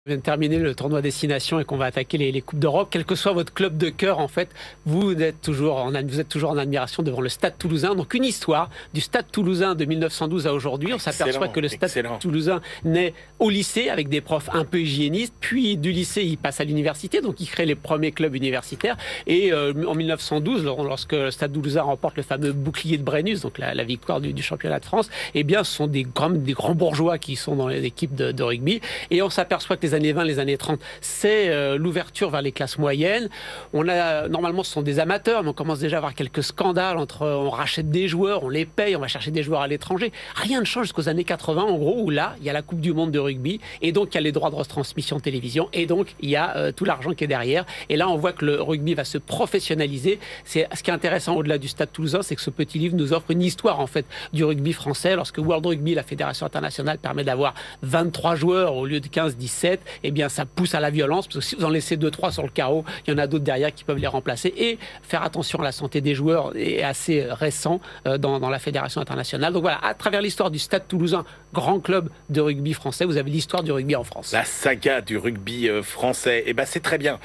On vient de terminer le tournoi Destination et qu'on va attaquer les Coupes d'Europe. Quel que soit votre club de cœur, en fait, vous êtes toujours en admiration devant le Stade Toulousain. Donc une histoire du Stade Toulousain de 1912 à aujourd'hui. On s'aperçoit que le Stade Toulousain naît au lycée avec des profs un peu hygiénistes. Puis du lycée, il passe à l'université. Donc il crée les premiers clubs universitaires. Et en 1912, lorsque le Stade Toulousain remporte le fameux bouclier de Brennus, donc la victoire du championnat de France, eh bien ce sont des grands bourgeois qui sont dans les équipes de rugby. Et on s'aperçoit que les années 20, les années 30, c'est l'ouverture vers les classes moyennes. Normalement, ce sont des amateurs, mais on commence déjà à avoir quelques scandales on rachète des joueurs, on les paye, on va chercher des joueurs à l'étranger. Rien ne change jusqu'aux années 80, en gros, où là, il y a la Coupe du Monde de rugby, et donc il y a les droits de retransmission télévision, et donc il y a tout l'argent qui est derrière. Et là, on voit que le rugby va se professionnaliser. Ce qui est intéressant au-delà du Stade Toulousain, c'est que ce petit livre nous offre une histoire, en fait, du rugby français. Lorsque World Rugby, la fédération internationale, permet d'avoir 23 joueurs au lieu de 15-17, eh bien, ça pousse à la violence, parce que si vous en laissez 2-3 sur le carreau, il y en a d'autres derrière qui peuvent les remplacer. Et faire attention à la santé des joueurs est assez récent dans la fédération internationale. Donc voilà, à travers l'histoire du Stade Toulousain, grand club de rugby français, vous avez l'histoire du rugby en France. La saga du rugby français, eh ben c'est très bien.